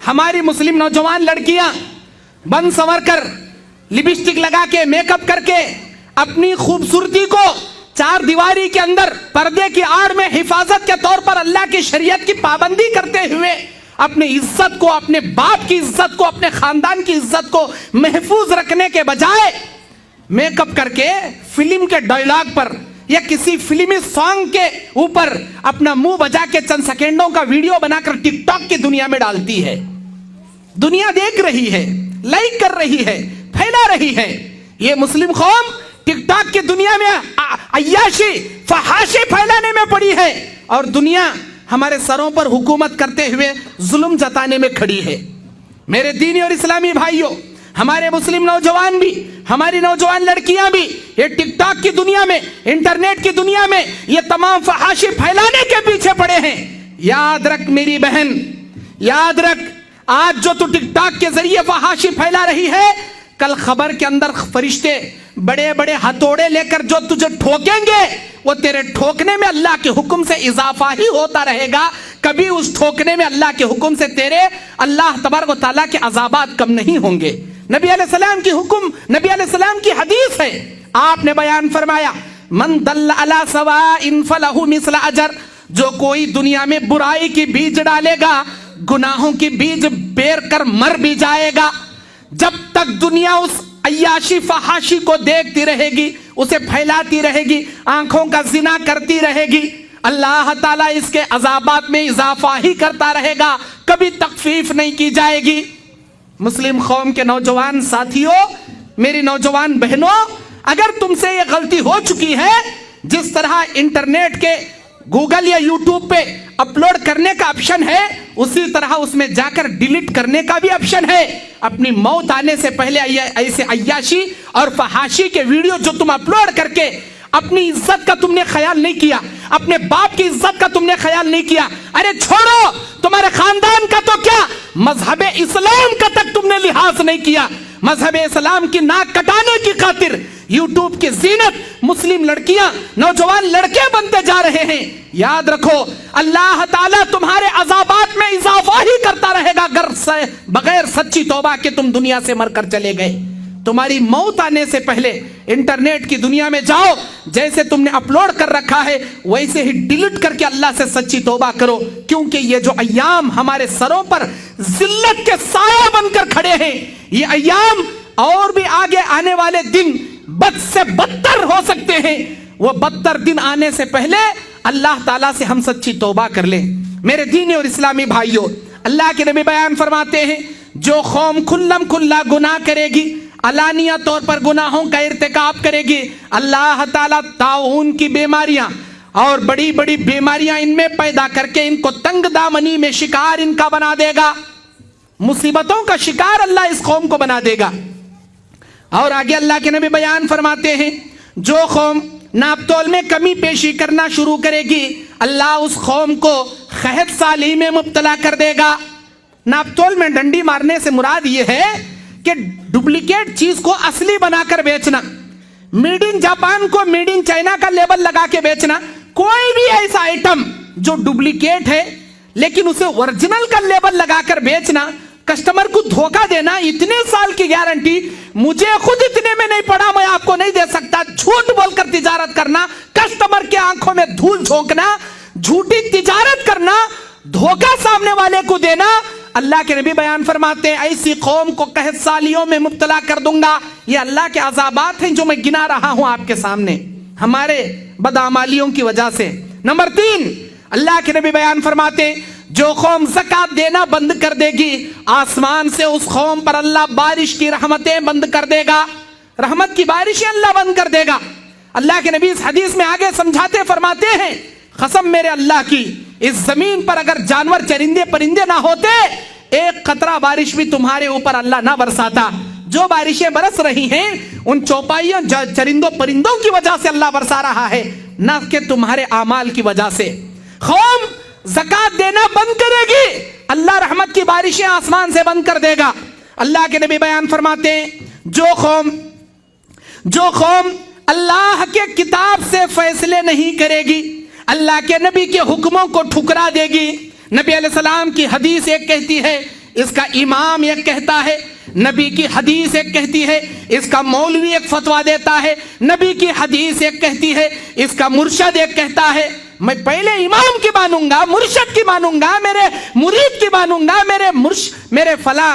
ہماری مسلم نوجوان لڑکیاں بن سنور کر لپسٹک لگا کے میک اپ کر کے اپنی خوبصورتی کو چار دیواری کے اندر پردے کی آڑ میں حفاظت کے طور پر اللہ کی شریعت کی پابندی کرتے ہوئے اپنی عزت کو، اپنے باپ کی عزت کو، اپنے خاندان کی عزت کو محفوظ رکھنے کے بجائے میک اپ کر کے فلم کے ڈائلاگ پر یا کسی فلمی سانگ کے اوپر اپنا منہ بجا کے چند سیکنڈوں کا ویڈیو بنا کر ٹک ٹاک کی دنیا میں ڈالتی ہے. دنیا دیکھ رہی ہے، لائک کر رہی ہے، پھیلا رہی ہے. یہ مسلم قوم ٹک ٹاک کی دنیا میں عیاشی فحاشی پھیلانے میں پڑی ہے اور دنیا ہمارے سروں پر حکومت کرتے ہوئے ظلم جتانے میں کھڑی ہے. میرے دینی اور اسلامی بھائیوں، ہمارے مسلم نوجوان بھی، ہماری نوجوان لڑکیاں بھی یہ ٹک ٹاک کی دنیا میں، انٹرنیٹ کی دنیا میں یہ تمام فحاشی پھیلانے کے پیچھے پڑے ہیں. یاد رکھ میری بہن، یاد رکھ، آج جو تو ٹک ٹاک کے ذریعے فحاشی پھیلا رہی ہے، کل خبر کے اندر فرشتے بڑے بڑے ہتھوڑے لے کر جو تجھے ٹھوکیں گے، وہ تیرے ٹھوکنے میں اللہ کے حکم سے اضافہ ہی ہوتا رہے گا. کبھی اس ٹھوکنے میں اللہ کے حکم سے تیرے اللہ تبارک و تعالیٰ کے عذابات کم نہیں ہوں گے. نبی علیہ السلام کی حکم، نبی علیہ السلام کی حدیث ہے، آپ نے بیان فرمایا من دل علی سواء فلہ مثل اجر. جو کوئی دنیا میں برائی کی بیج ڈالے گا، گناہوں کی بیج بیر کر مر بھی جائے گا. جب تک دنیا اس عیاشی فحاشی کو دیکھتی رہے گی، اسے پھیلاتی رہے گی، آنکھوں کا زنا کرتی رہے گی، اللہ تعالیٰ اس کے عذابات میں اضافہ ہی کرتا رہے گا، کبھی تخفیف نہیں کی جائے گی. مسلم قوم کے نوجوان ساتھیوں، میری نوجوان بہنوں، اگر تم سے یہ غلطی ہو چکی ہے، جس طرح انٹرنیٹ کے گوگل یا یوٹیوب پہ اپلوڈ کرنے کا آپشن ہے، اسی طرح اس میں جا کر ڈیلیٹ کرنے کا بھی آپشن ہے. اپنی موت آنے سے پہلے ایسے عیاشی اور فحاشی کے ویڈیو جو تم اپلوڈ کر کے اپنی عزت کا تم نے خیال نہیں کیا، اپنے باپ کی عزت کا تم نے خیال نہیں کیا، ارے چھوڑو، تمہارے خاندان کا تو کیا، مذہب اسلام کا تک تم نے لحاظ نہیں کیا. مذہب اسلام کی ناک کٹانے کی خاطر یوٹیوب کی زینت مسلم لڑکیاں، نوجوان لڑکے بنتے جا رہے ہیں. یاد رکھو، اللہ تعالیٰ تمہارے عذابات میں اضافہ ہی کرتا رہے گا بغیر سچی توبہ کے تم دنیا سے مر کر چلے گئے. تمہاری موت آنے سے پہلے انٹرنیٹ کی دنیا میں جاؤ، جیسے تم نے اپلوڈ کر رکھا ہے ویسے ہی ڈیلیٹ کر کے اللہ سے سچی توبہ کرو، کیونکہ یہ جو ایام ہمارے سروں پر ذلت کے سایہ بن کر کھڑے ہیں، یہ ایام اور بھی آگے آنے والے دن بد سے بدتر ہو سکتے ہیں. وہ بدتر دن آنے سے پہلے اللہ تعالیٰ سے ہم سچی توبہ کر لیں. میرے دینی اور اسلامی بھائیوں، اللہ کے نبی بیان فرماتے ہیں، جو قوم کھلم کھلا گناہ کرے گی، علانیہ طور پر گناہوں کا ارتکاب کرے گی، اللہ تعالیٰ طاعون کی بیماریاں اور بڑی بڑی بیماریاں ان میں پیدا کر کے ان کو تنگ دامنی میں شکار ان کا بنا دے گا. مصیبتوں کا شکار اللہ اس قوم کو بنا دے گا. اور آگے اللہ کے نبی بیان فرماتے ہیں، جو قوم ناپ تول میں کمی پیشی کرنا شروع کرے گی، اللہ اس قوم کو قحط سالی میں مبتلا کر دے گا. ناپ تول میں ڈنڈی مارنے سے مراد یہ ہے کہ ڈپلیکیٹ چیز کو اصلی بنا کر بیچنا، میڈ ان جاپان کو میڈ ان چائنا کا لیبل لگا کے بیچنا. کوئی بھی ایسا آئٹم جو ڈپلیکیٹ ہے لیکن اسے اوریجنل کا لیبل لگا کر بیچنا، کسٹمر کو دھوکہ دینا، اتنے سال کی گارنٹی، مجھے خود اتنے میں نہیں پڑا، میں آپ کو نہیں دے سکتا، جھوٹ بول کر تجارت کرنا، کسٹمر کے آنکھوں میں دھول جھونکنا، جھوٹی تجارت کرنا، دھوکہ سامنے والے کو دینا. اللہ کے نبی بیان فرماتے ہیں، ایسی قوم کو قحط سالیوں میں مبتلا کر دوں گا. یہ اللہ کے عذابات ہیں جو میں گنا رہا ہوں آپ کے سامنے ہمارے بدعمالیوں کی وجہ سے. نمبر 3، اللہ کے نبی بیان فرماتے ہیں، جو قوم زکات دینا بند کر دے گی، آسمان سے اس قوم پر اللہ بارش کی رحمتیں بند کر دے گا، رحمت کی بارشیں اللہ بند کر دے گا. اللہ کے نبی اس حدیث میں آگے سمجھاتے فرماتے ہیں، قسم میرے اللہ کی، اس زمین پر اگر جانور چرندے پرندے نہ ہوتے، ایک قطرہ بارش بھی تمہارے اوپر اللہ نہ برساتا. جو بارشیں برس رہی ہیں ان چوپائیوں چرندوں پرندوں کی وجہ سے اللہ برسا رہا ہے، نہ کہ تمہارے اعمال کی وجہ سے. قوم زکات دینا بند کرے گی، اللہ رحمت کی بارشیں آسمان سے بند کر دے گا. اللہ کے نبی بیان فرماتے ہیں، جو قوم اللہ کے کتاب سے فیصلے نہیں کرے گی، اللہ کے نبی کے حکموں کو ٹھکرا دے گی. نبی علیہ السلام کی حدیث ایک کہتی ہے، اس کا امام ایک کہتا ہے، نبی کی حدیث ایک کہتی ہے، اس کا مولوی ایک فتویٰ دیتا ہے، نبی کی حدیث ایک کہتی ہے، اس کا مرشد ایک کہتا ہے۔ میں پہلے امام کی مانوں گا، مرشد کی مانوں گا، میرے مرید کی مانوں گا، میرے فلاں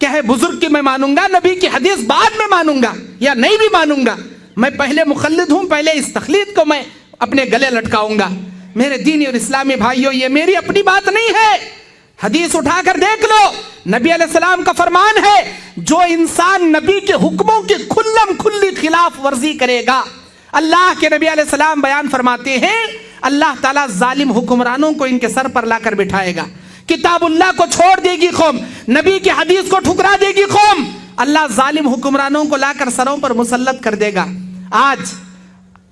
کیا ہے بزرگ کی میں مانوں گا، نبی کی حدیث بعد میں مانوں گا یا نہیں بھی مانوں گا۔ میں پہلے مخلد ہوں، پہلے اس تخلید کو میں اپنے گلے لٹکاؤں گا۔ میرے دینی اور اسلامی بھائیوں، یہ میری اپنی بات نہیں ہے، حدیث اٹھا کر دیکھ لو، نبی علیہ السلام کا فرمان ہے، جو انسان نبی کے حکموں کی کھلم کھلی خلاف ورزی کرے گا، اللہ کے نبی علیہ السلام بیان فرماتے ہیں اللہ تعالیٰ ظالم حکمرانوں کو ان کے سر پر لا کر بٹھائے گا۔ کتاب اللہ کو چھوڑ دے گی قوم، نبی کی حدیث کو ٹھکرا دے گی قوم، اللہ ظالم حکمرانوں کو لا کر سروں پر مسلط کر دے گا۔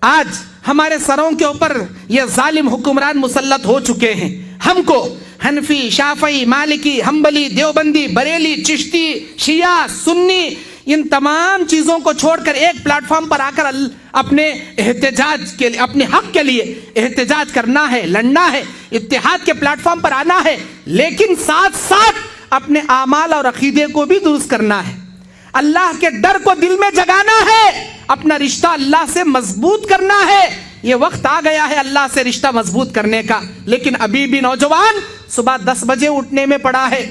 آج ہمارے سروں کے اوپر یہ ظالم حکمران مسلط ہو چکے ہیں۔ ہم کو حنفی، شافعی، مالکی، حنبلی، دیوبندی، بریلی، چشتی، شیعہ، سنی، ان تمام چیزوں کو چھوڑ کر ایک پلیٹ فارم پر آ کر اپنے احتجاج کے لیے، اپنے حق کے لیے احتجاج کرنا ہے، لڑنا ہے، اتحاد کے پلیٹ فارم پر آنا ہے، لیکن ساتھ ساتھ اپنے اعمال اور عقیدے کو بھی درست کرنا ہے، اللہ کے ڈر کو دل میں جگانا ہے، اپنا رشتہ اللہ سے مضبوط کرنا ہے۔ یہ وقت آ گیا ہے اللہ سے رشتہ مضبوط کرنے کا، لیکن ابھی بھی نوجوان صبح 10 بجے اٹھنے میں پڑا ہے،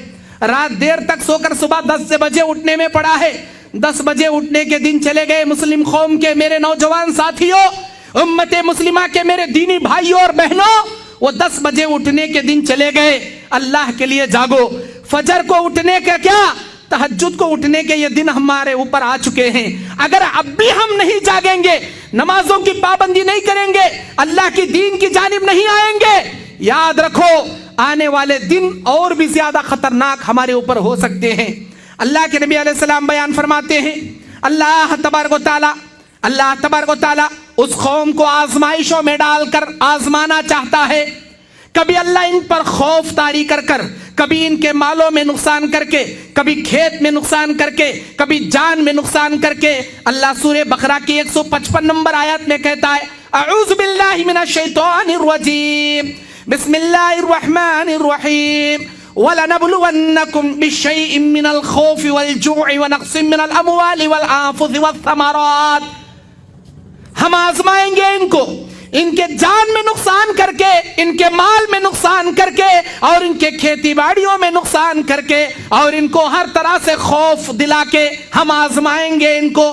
رات دیر تک سو کر صبح 10 بجے اٹھنے میں پڑا ہے۔ 10 بجے اٹھنے کے دن چلے گئے مسلم قوم کے میرے نوجوان ساتھیوں، امت مسلمہ کے میرے دینی بھائیوں اور بہنوں، وہ 10 بجے اٹھنے کے دن چلے گئے۔ اللہ کے لیے جاگو، فجر کو اٹھنے کا کیا، تہجد کو اٹھنے کے یہ دن ہمارے اوپر آ چکے ہیں۔ اگر اب بھی ہم نہیں جاگیں گے، نمازوں کی پابندی نہیں کریں گے، اللہ کی دین کی جانب نہیں آئیں گے، یاد رکھو آنے والے دن اور بھی زیادہ خطرناک ہمارے اوپر ہو سکتے ہیں۔ اللہ کے نبی علیہ السلام بیان فرماتے ہیں، اللہ تبارک و تعالی اس قوم کو آزمائشوں میں ڈال کر آزمانا چاہتا ہے۔ کبھی اللہ ان پر خوف طاری کر کر، کبھی ان کے مالوں میں نقصان کر کے، کبھی کھیت میں نقصان کر کے، کبھی جان میں نقصان کر کے۔ اللہ سورہ بقرہ کی 155 نمبر آیت میں کہتا ہے، اعوذ باللہ من الشیطان الرجیم، بسم اللہ الرحمن الرحیم، وَلَنَبْلُوَنَّكُمْ بِشَيْءٍ مِّنَ الْخَوْفِ وَالْجُوعِ وَنَقْصٍ مِّنَ الْأَمْوَالِ وَالْأَنفُسِ وَالثَّمَرَاتِ۔ ہم آزمائیں گے ان کو، ان کے جان میں نقصان کر کے، ان کے مال میں نقصان کر کے، اور ان کے کھیتی باڑیوں میں نقصان کر کے، اور ان کو ہر طرح سے خوف دلا کے ہم آزمائیں گے ان کو۔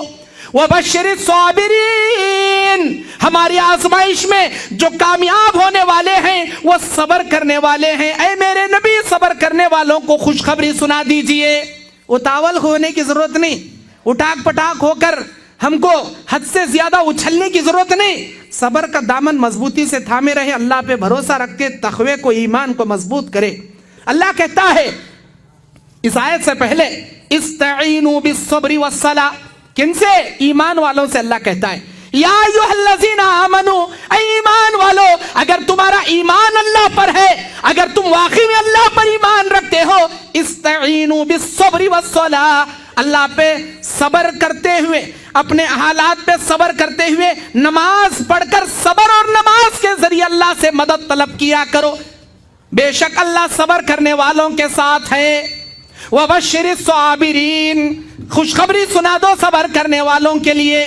وَبَشِّرِ الصَّابِرِينَ، ہماری آزمائش میں جو کامیاب ہونے والے ہیں وہ صبر کرنے والے ہیں۔ اے میرے نبی، صبر کرنے والوں کو خوشخبری سنا دیجئے۔ اتاول ہونے کی ضرورت نہیں، اٹاک پٹاک ہو کر ہم کو حد سے زیادہ اچھلنے کی ضرورت نہیں۔ صبر کا دامن مضبوطی سے تھامے رہے، اللہ پہ بھروسہ رکھ کے تقوی کو، ایمان کو مضبوط کرے۔ اللہ کہتا ہے اس آیت سے پہلے، استعینوا بالصبر والصلاۃ، کن سے؟ ایمان والوں سے اللہ کہتا ہے، یا ایھا الذین آمنوا، اے ایمان والو، اگر تمہارا ایمان اللہ پر ہے، اگر تم واقعی میں اللہ پر ایمان رکھتے ہو، استعینوا بالصبر والصلاۃ، اللہ پہ صبر کرتے ہوئے، اپنے حالات پہ صبر کرتے ہوئے نماز پڑھ کر صبر اور نماز کے ذریعے اللہ سے مدد طلب کیا کرو، بے شک اللہ صبر کرنے والوں کے ساتھ ہے۔ وَبَشِّرِ الصَّابِرِينَ، خوشخبری سنا دو صبر کرنے والوں کے لیے۔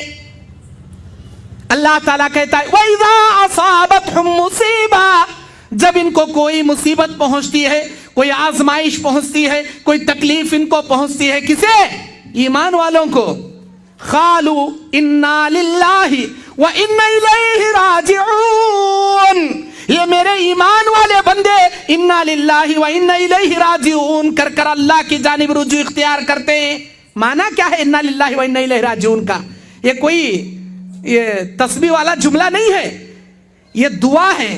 اللہ تعالیٰ کہتا ہے وَإِذَا أَصَابَتْهُمْ مُصِيبَةٌ، جب ان کو کوئی مصیبت پہنچتی ہے، کوئی آزمائش پہنچتی ہے، کوئی تکلیف ان کو پہنچتی ہے، کسے؟ ایمان والوں کو۔ قَالُوا إِنَّا لِلَّهِ وَإِنَّا إِلَيْهِ رَاجِعُونَ، یہ میرے ایمان والے بندے اِنَّا لِلَّهِ وَإِنَّا إِلَيْهِ رَاجِعُونَ کر کر اللہ کی جانب رجوع اختیار کرتے ہیں۔ معنی کیا ہے اِنَّا لِلَّهِ وَإِنَّا إِلَيْهِ رَاجِعُونَ کا؟ یہ کوئی تسبیح والا جملہ نہیں ہے، یہ دعا ہے،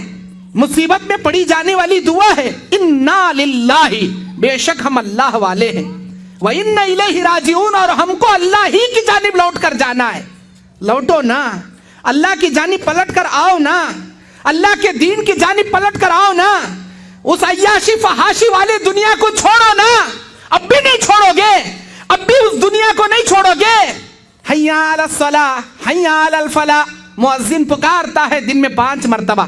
مصیبت میں پڑی جانے والی دعا ہے۔ اِنَّا لِلَّهِ، بے شک ہم اللہ والے ہیں، وَإِنَّا إِلَيْهِ رَاجِعُونَ، اور ہم کو اللہ ہی کی جانب لوٹ کر جانا ہے۔ لوٹو نا، اللہ کی جانب پلٹ کر آؤ نا، اللہ کے دین کی جانب پلٹ کر آؤ نا، اس عیاشی فحاشی والی دنیا کو چھوڑو نا، اب بھی نہیں چھوڑو گے، اب بھی اس دنیا کو نہیں چھوڑو گے۔ حی علی الصلاۃ، حی علی الفلاح، مؤذن پکارتا ہے دن میں 5 مرتبہ،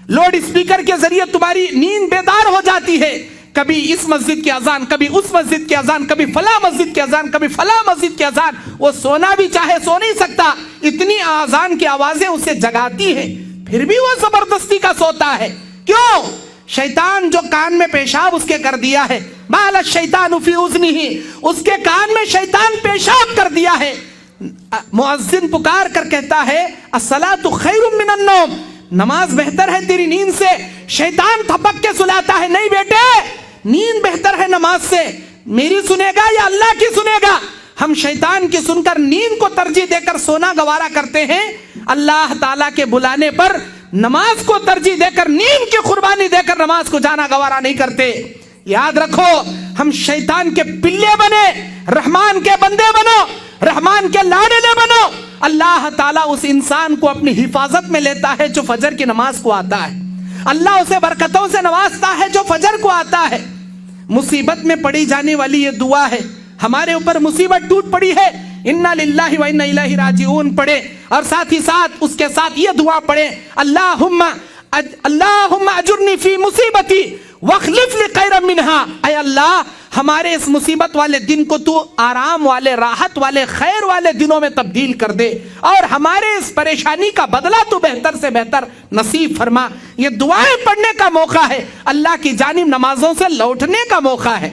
لوڈ اسپیکر کے ذریعے تمہاری نیند بیدار ہو جاتی ہے، کبھی اس مسجد کی اذان، کبھی اس مسجد کی اذان، کبھی فلاں مسجد کی اذان، کبھی فلاں مسجد کی اذان. وہ سونا بھی چاہے سو نہیں سکتا، اتنی اذان کی آوازیں اسے جگاتی ہیں، پھر بھی وہ زبردستی کا سوتا ہے. کیوں؟ شیطان جو کان میں پیشاب اس کے کر دیا ہے، مال الشیطان فی اذنہ، اس کے کان میں شیطان پیشاب کر دیا ہے. مؤذن پکار کر کہتا ہے الصلاۃ خیر من النوم، نماز بہتر ہے تیری نیند سے. شیطان تھپک کے سلاتا ہے، نہیں بیٹے، نیند بہتر ہے نماز سے. میری سنے گا یا اللہ کی سنے گا؟ ہم شیطان کی سن کر نیند کو ترجیح دے کر سونا گوارا کرتے ہیں، اللہ تعالیٰ کے بلانے پر نماز کو ترجیح دے کر، نیند کی قربانی دے کر نماز کو جانا گوارا نہیں کرتے. یاد رکھو، ہم شیطان کے پلے بنے، رحمان کے بندے بنو، رحمان کے لاڈلے بنو. اللہ تعالیٰ اس انسان کو اپنی حفاظت میں لیتا ہے جو فجر کی نماز کو آتا ہے. اللہ اسے برکتوں سے نوازتا ہے جو فجر کو آتا ہے. مصیبت میں پڑی جانے والی یہ دعا ہے. ہمارے اوپر مصیبت ٹوٹ پڑی ہے، انا للہ و انا الیہ راجعون پڑھے، اور ساتھ ہی ساتھ اس کے ساتھ یہ دعا پڑھے، اللہم اجرنی فی مصیبتی واخلف لی خیرا منہا. اے اللہ، ہمارے اس مصیبت والے دن کو تو آرام والے، راحت والے، خیر والے دنوں میں تبدیل کر دے، اور ہمارے اس پریشانی کا بدلہ تو بہتر سے بہتر نصیب فرما. یہ دعائیں پڑھنے کا موقع ہے، اللہ کی جانب نمازوں سے لوٹنے کا موقع ہے.